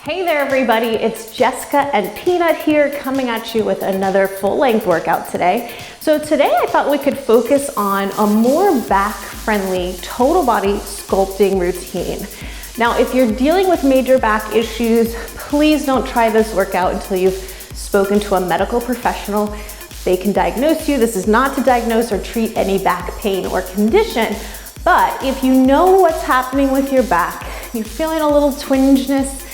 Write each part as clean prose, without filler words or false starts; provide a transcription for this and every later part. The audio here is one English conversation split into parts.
Hey there everybody, it's Jessica and Peanut here coming at you with another full-length workout today. So today I thought we could focus on a more back-friendly total body sculpting routine. Now if you're dealing with major back issues, please don't try this workout until you've spoken to a medical professional. They can diagnose you. This is not to diagnose or treat any back pain or condition, but if you know what's happening with your back, you're feeling a little twinginess,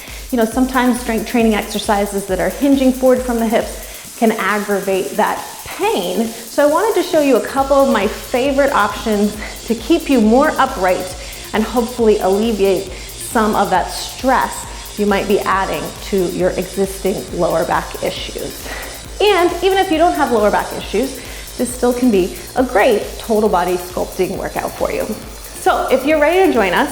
sometimes strength training exercises that are hinging forward from the hips can aggravate that pain. So I wanted to show you a couple of my favorite options to keep you more upright and hopefully alleviate some of that stress you might be adding to your existing lower back issues. And even if you don't have lower back issues, this still can be a great total body sculpting workout for you. So if you're ready to join us,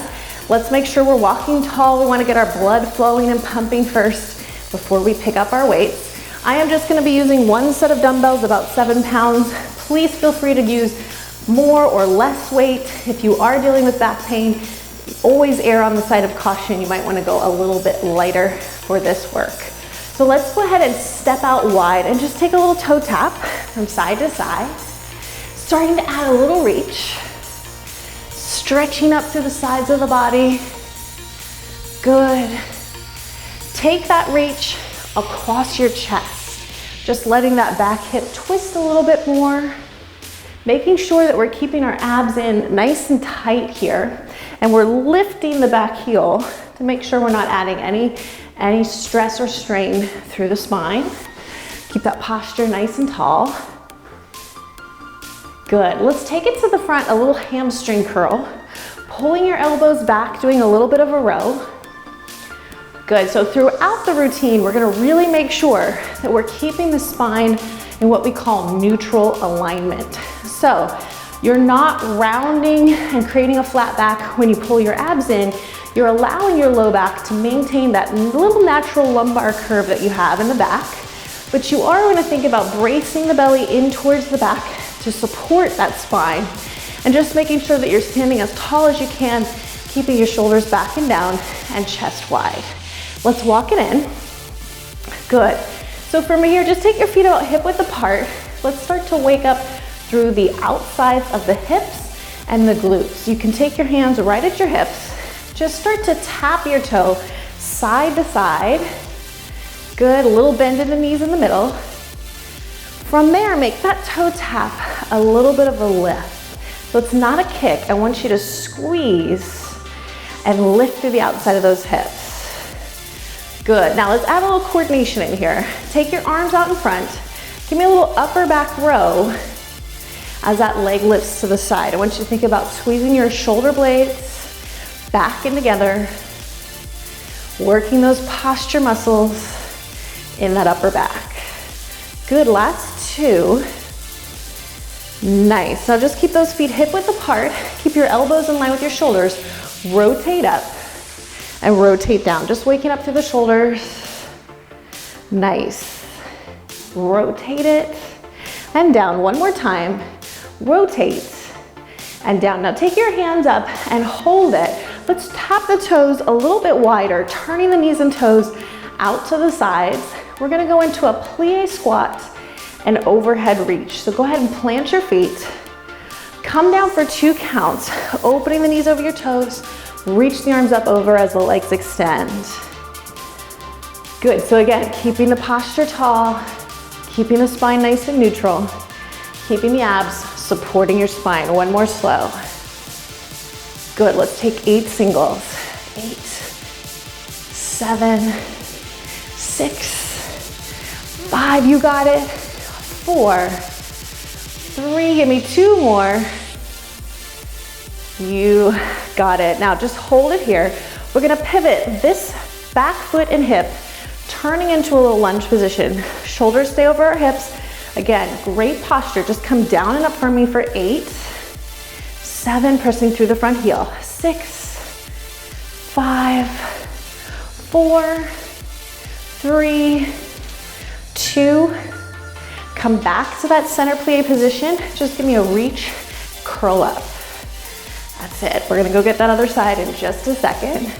let's make sure we're walking tall. We want to get our blood flowing and pumping first before we pick up our weights. I am just going to be using one set of dumbbells, about 7 pounds. Please feel free to use more or less weight. If you are dealing with back pain, always err on the side of caution. You might want to go a little bit lighter for this work. So let's go ahead and step out wide and just take a little toe tap from side to side. Starting to add a little reach. Stretching up through the sides of the body. Good. Take that reach across your chest. Just letting that back hip twist a little bit more. Making sure that we're keeping our abs in nice and tight here. And we're lifting the back heel to make sure we're not adding any stress or strain through the spine. Keep that posture nice and tall. Good. Let's take it to the front, a little hamstring curl. Pulling your elbows back, doing a little bit of a row. Good. So throughout the routine, we're going to really make sure that we're keeping the spine in what we call neutral alignment. So you're not rounding and creating a flat back when you pull your abs in. You're allowing your low back to maintain that little natural lumbar curve that you have in the back. But you are going to think about bracing the belly in towards the back to support that spine, and just making sure that you're standing as tall as you can, keeping your shoulders back and down and chest wide. Let's walk it in. Good. So from here, just take your feet about hip width apart. Let's start to wake up through the outsides of the hips and the glutes. You can take your hands right at your hips. Just start to tap your toe side to side. Good. A little bend in the knees in the middle. From there, make that toe tap a little bit of a lift. So it's not a kick. I want you to squeeze and lift through the outside of those hips. Good. Now let's add a little coordination in here. Take your arms out in front. Give me a little upper back row as that leg lifts to the side. I want you to think about squeezing your shoulder blades back and together, working those posture muscles in that upper back. Good, last two. Nice. Now just keep those feet hip width apart. Keep your elbows in line with your shoulders. Rotate up and rotate down. Just waking up through the shoulders. Nice. Rotate it and down. One more time. Rotate and down. Now take your hands up and hold it. Let's tap the toes a little bit wider, turning the knees and toes out to the sides. We're gonna go into a plie squat and overhead reach. So go ahead and plant your feet. Come down for 2 counts, opening the knees over your toes. Reach the arms up over as the legs extend. Good, so again, keeping the posture tall, keeping the spine nice and neutral, keeping the abs supporting your spine. One more slow. Good, let's take 8 singles. 8, 7, 6, 5, you got it. 4, 3, give me 2 more. You got it. Now just hold it here. We're gonna pivot this back foot and hip, turning into a little lunge position. Shoulders stay over our hips. Again, great posture. Just come down and up for me for 8, 7, pressing through the front heel. 6, 5, 4, 3, 2, come back to that center plie position. Just give me a reach, curl up. That's it. We're gonna go get that other side in just a second.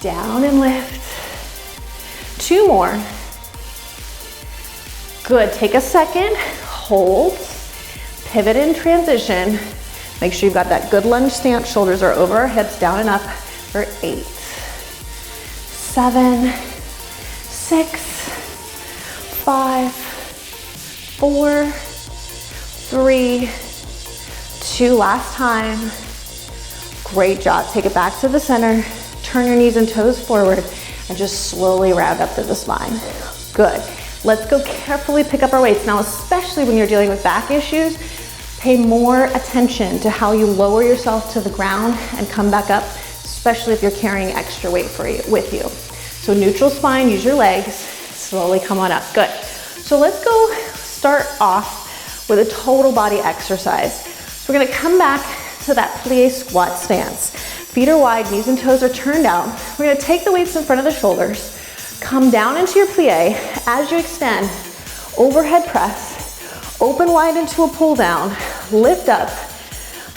Down and lift. 2 more. Good, take a second, hold, pivot in transition. Make sure you've got that good lunge stance, shoulders are over our hips, down and up for 8, 7, 6, 5, 4, 3, 2, last time. Great job, take it back to the center, turn your knees and toes forward, and just slowly round up to the spine. Good. Let's go carefully pick up our weights. Now, especially when you're dealing with back issues, pay more attention to how you lower yourself to the ground and come back up, especially if you're carrying extra weight with you. So neutral spine, use your legs, slowly come on up. Good. So let's go start off with a total body exercise. So we're gonna come back to that plie squat stance. Feet are wide, knees and toes are turned out. We're gonna take the weights in front of the shoulders, come down into your plie. As you extend, overhead press, open wide into a pull down, lift up,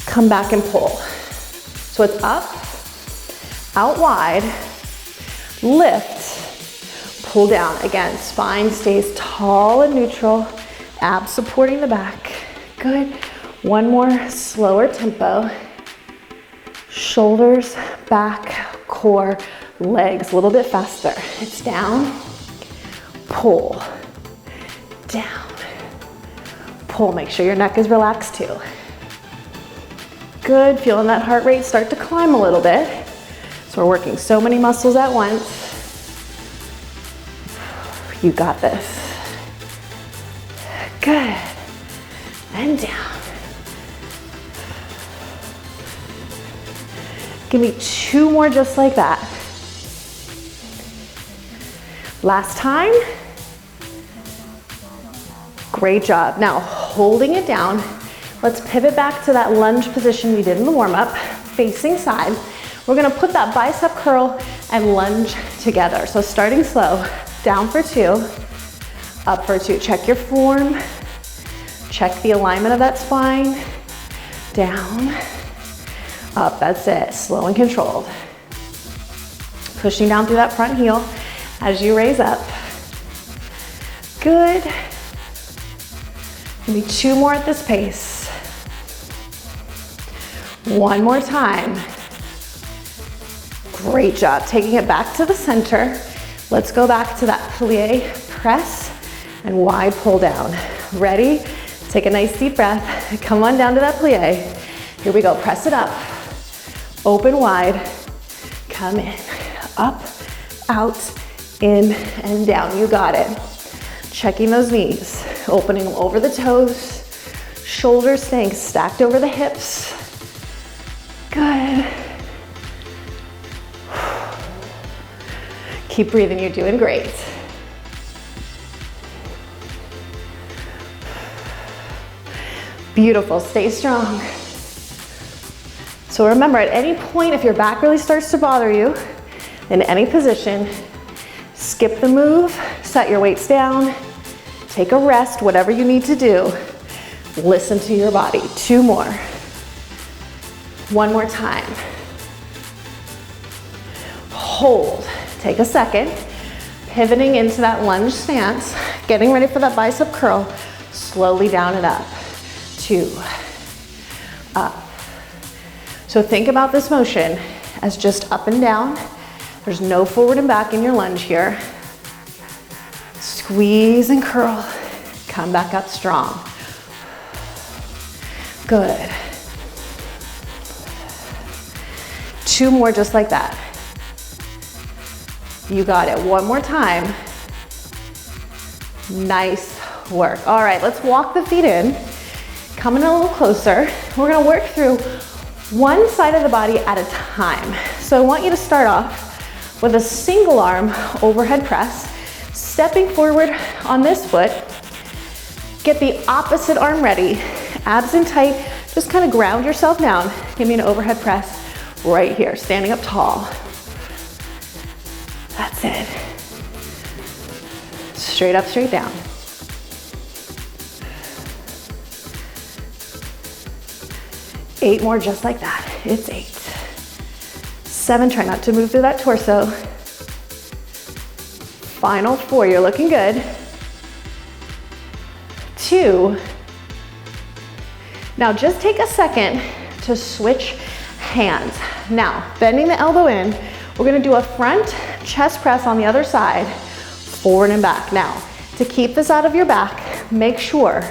come back and pull. So it's up, out wide, lift, pull down. Again, spine stays tall and neutral, abs supporting the back. Good. One more slower tempo. Shoulders, back, core, legs, a little bit faster. It's down, pull, down, pull. Make sure your neck is relaxed too. Good, feeling that heart rate start to climb a little bit. So we're working so many muscles at once. You got this. Good, and down. Give me 2 more just like that. Last time. Great job. Now, holding it down, let's pivot back to that lunge position we did in the warm-up, facing side. We're gonna put that bicep curl and lunge together. So starting slow, down for 2, up for 2. Check your form, check the alignment of that spine, down, up, that's it, slow and controlled. Pushing down through that front heel as you raise up. Good. Give me 2 more at this pace. 1 more time. Great job, taking it back to the center. Let's go back to that plie press and wide pull down. Ready? Take a nice deep breath. Come on down to that plie. Here we go, press it up. Open wide, come in, up, out, in, and down. You got it. Checking those knees, opening them over the toes, shoulders staying stacked over the hips. Good. Keep breathing, you're doing great. Beautiful, stay strong. So remember, at any point, if your back really starts to bother you, in any position, skip the move, set your weights down, take a rest, whatever you need to do. Listen to your body. 2 more. 1 more time. Hold. Take a second. Pivoting into that lunge stance, getting ready for that bicep curl, slowly down and up. 2, up. So think about this motion as just up and down. There's no forward and back in your lunge here. Squeeze and curl. Come back up strong. Good. 2 more just like that. You got it. 1 more time. Nice work. All right, let's walk the feet in. Come in a little closer. We're gonna work through one side of the body at a time. So I want you to start off with a single arm overhead press, stepping forward on this foot. Get the opposite arm ready, abs in tight, just kind of ground yourself down. Give me an overhead press right here, standing up tall. That's it. Straight up, straight down. Eight more just like that. It's 8. 7, try not to move through that torso. Final 4, you're looking good. 2. Now just take a second to switch hands. Now, bending the elbow in, we're gonna do a front chest press on the other side, forward and back. Now, to keep this out of your back, make sure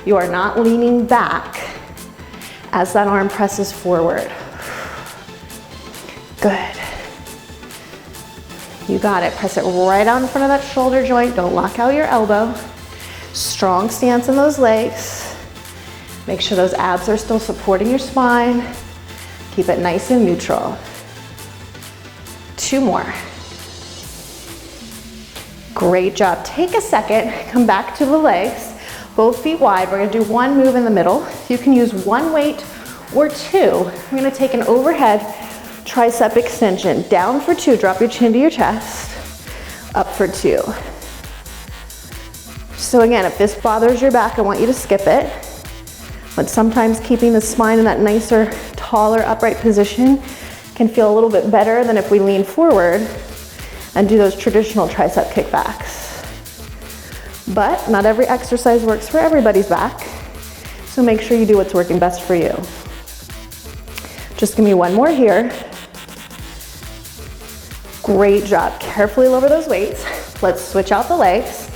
you are not leaning back as that arm presses forward. Good. You got it. Press it right out in front of that shoulder joint. Don't lock out your elbow. Strong stance in those legs. Make sure those abs are still supporting your spine. Keep it nice and neutral. 2 more. Great job. Take a second, come back to the legs, both feet wide. We're gonna do 1 move in the middle. You can use 1 weight or 2. We're gonna take an overhead tricep extension. Down for 2, drop your chin to your chest. Up for 2. So again, if this bothers your back, I want you to skip it. But sometimes keeping the spine in that nicer, taller, upright position can feel a little bit better than if we lean forward and do those traditional tricep kickbacks. But not every exercise works for everybody's back, so make sure you do what's working best for you. Just give me 1 more here. Great job. Carefully lower those weights. Let's switch out the legs,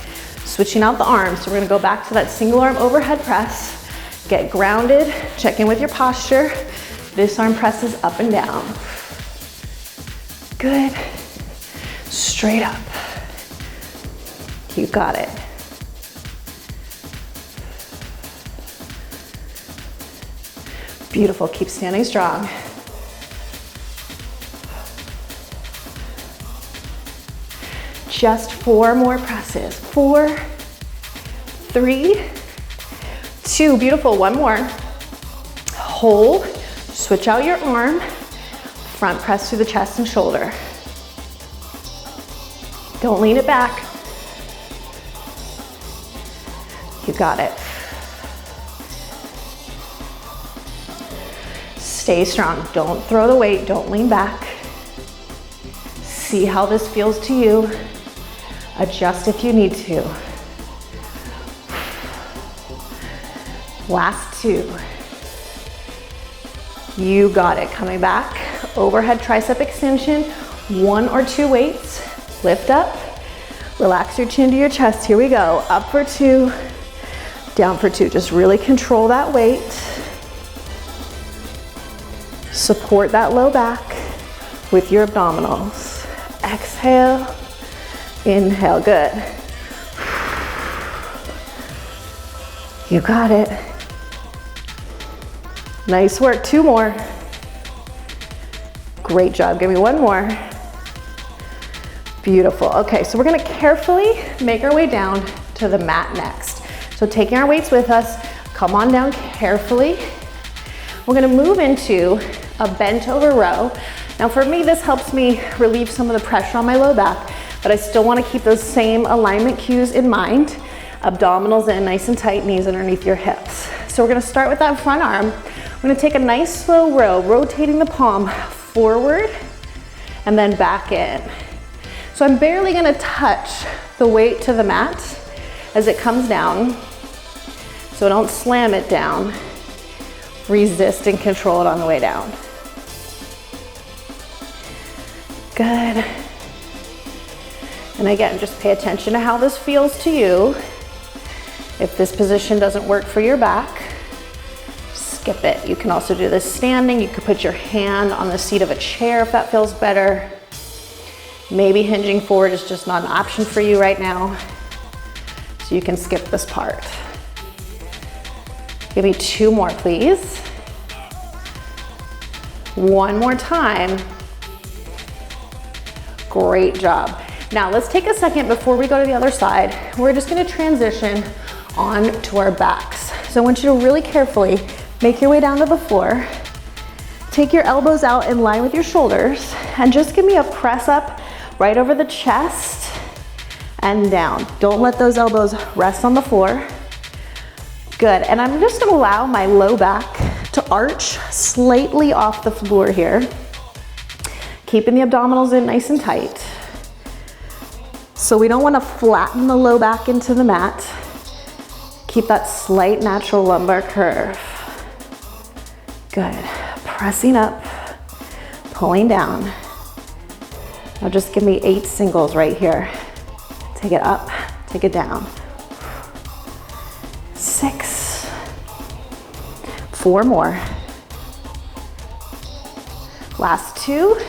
switching out the arms. So we're gonna go back to that single arm overhead press. Get grounded, check in with your posture. This arm presses up and down. Good. Straight up. You got it. Beautiful, keep standing strong. Just 4 more presses. 4, 3, 2, beautiful, 1 more. Hold, switch out your arm, front press through the chest and shoulder. Don't lean it back. You got it. Stay strong, don't throw the weight, don't lean back. See how this feels to you. Adjust if you need to. Last 2. You got it. Coming back, overhead tricep extension, 1 or 2 weights. Lift up, relax your chin to your chest. Here we go. Up for 2, down for 2. Just really control that weight. Support that low back with your abdominals. Exhale, inhale, good. You got it. Nice work, 2 more. Great job, give me 1 more. Beautiful, okay, so we're gonna carefully make our way down to the mat next. So taking our weights with us, come on down carefully. We're gonna move into a bent over row. Now for me, this helps me relieve some of the pressure on my low back, but I still wanna keep those same alignment cues in mind. Abdominals in nice and tight, knees underneath your hips. So we're gonna start with that front arm. We're gonna take a nice slow row, rotating the palm forward and then back in. So I'm barely gonna touch the weight to the mat as it comes down. So don't slam it down. Resist and control it on the way down. Good. And again, just pay attention to how this feels to you. If this position doesn't work for your back, skip it. You can also do this standing. You could put your hand on the seat of a chair if that feels better. Maybe hinging forward is just not an option for you right now, so you can skip this part. Give me 2 more, please. 1 more time. Great job. Now let's take a second before we go to the other side. We're just gonna transition on to our backs. So I want you to really carefully make your way down to the floor. Take your elbows out in line with your shoulders and just give me a press up right over the chest and down. Don't let those elbows rest on the floor. Good, and I'm just gonna allow my low back to arch slightly off the floor here. Keeping the abdominals in nice and tight. So we don't want to flatten the low back into the mat. Keep that slight natural lumbar curve. Good. Pressing up, pulling down. Now just give me 8 singles right here. Take it up, take it down. 6. 4 more. Last 2.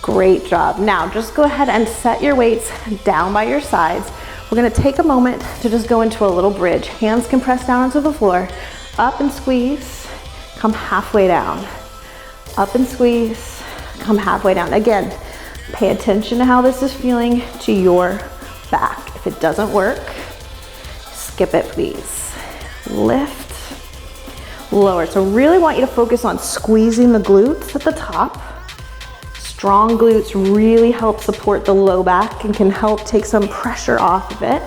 Great job. Now just go ahead and set your weights down by your sides. We're gonna take a moment to just go into a little bridge. Hands can press down onto the floor. Up and squeeze, come halfway down. Up and squeeze, come halfway down. Again, pay attention to how this is feeling to your back. If it doesn't work, skip it please. Lift, lower. So really want you to focus on squeezing the glutes at the top. Strong glutes really help support the low back and can help take some pressure off of it.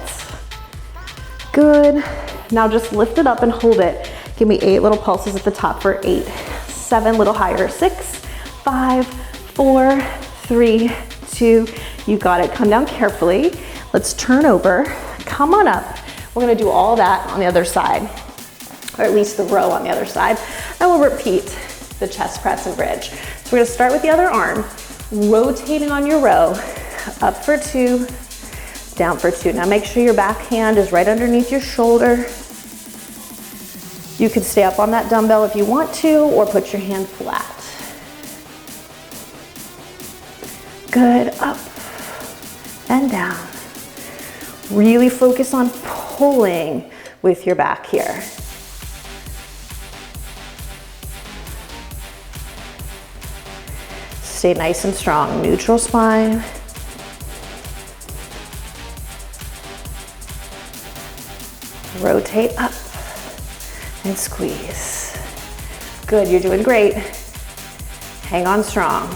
Good. Now just lift it up and hold it. Give me 8 little pulses at the top for 8, 7, little higher, 6, 5, 4, 3, 2, you got it. Come down carefully. Let's turn over, come on up. We're gonna do all that on the other side, or at least the row on the other side, and we'll repeat the chest press and bridge. So we're gonna start with the other arm, rotating on your row, up for 2, down for 2. Now make sure your back hand is right underneath your shoulder. You can stay up on that dumbbell if you want to, or put your hand flat. Good, up and down. Really focus on pulling with your back here. Stay nice and strong, neutral spine. Rotate up and squeeze. Good, you're doing great. Hang on strong.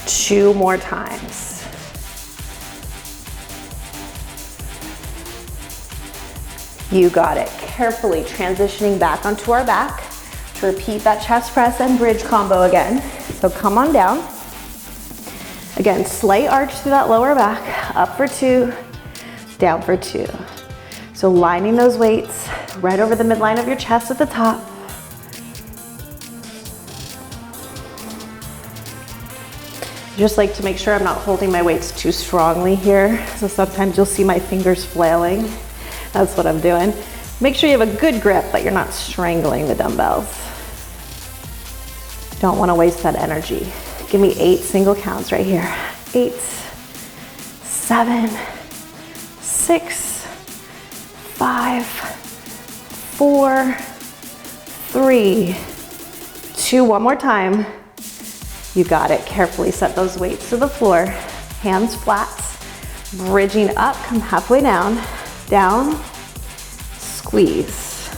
Two more times. You got it. Carefully transitioning back onto our back to repeat that chest press and bridge combo again. So come on down. Again, slight arch through that lower back, up for 2, down for 2. So lining those weights right over the midline of your chest at the top. Just like to make sure I'm not holding my weights too strongly here. So sometimes you'll see my fingers flailing. That's what I'm doing. Make sure you have a good grip, but you're not strangling the dumbbells. Don't want to waste that energy. Give me 8 single counts right here. 8, 7, 6, 5, 4, 3, 2, one more time. You got it. Carefully set those weights to the floor. Hands flat, bridging up, come halfway down, down, squeeze,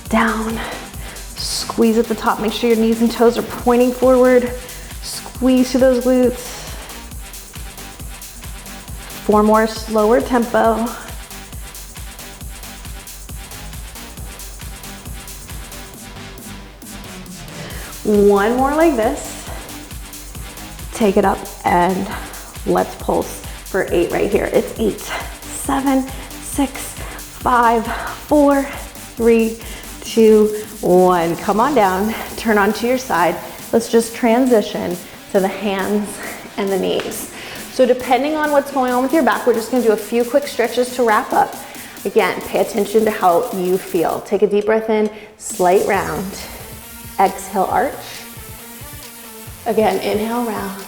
down, squeeze at the top. Make sure your knees and toes are pointing forward. Squeeze through those glutes. 4 more, slower tempo. One more like this. Take it up and let's pulse for 8 right here. It's 8, 7, 6, 5, 4, 3, 2, 1. Come on down, turn onto your side. Let's just transition to the hands and the knees. So depending on what's going on with your back, we're just gonna do a few quick stretches to wrap up. Again, pay attention to how you feel. Take a deep breath in, slight round. Exhale, arch. Again, inhale, round.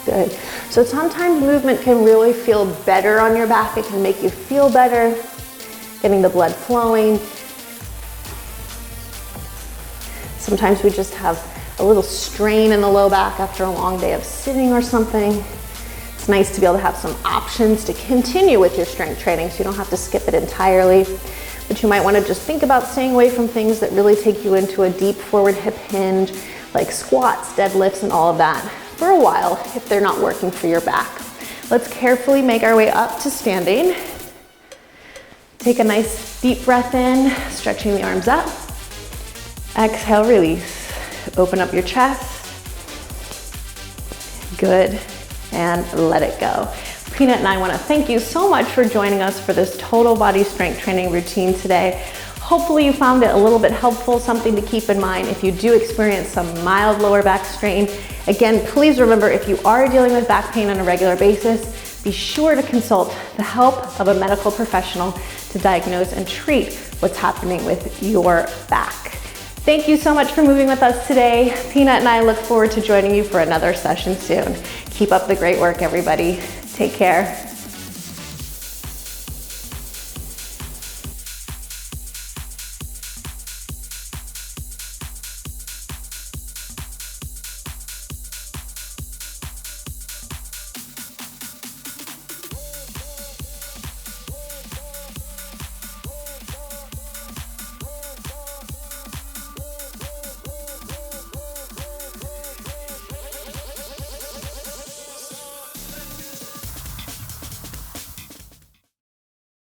Good. So sometimes movement can really feel better on your back. It can make you feel better, getting the blood flowing. Sometimes we just have a little strain in the low back after a long day of sitting or something. It's nice to be able to have some options to continue with your strength training so you don't have to skip it entirely. But you might want to just think about staying away from things that really take you into a deep forward hip hinge, like squats, deadlifts, and all of that for a while if they're not working for your back. Let's carefully make our way up to standing. Take a nice deep breath in, stretching the arms up. Exhale, release. Open up your chest. Good. And let it go. Peanut and I want to thank you so much for joining us for this total body strength training routine today. Hopefully you found it a little bit helpful, something to keep in mind if you do experience some mild lower back strain. Again, please remember, if you are dealing with back pain on a regular basis, be sure to consult the help of a medical professional to diagnose and treat what's happening with your back. Thank you so much for moving with us today. Peanut and I look forward to joining you for another session soon. Keep up the great work, everybody. Take care.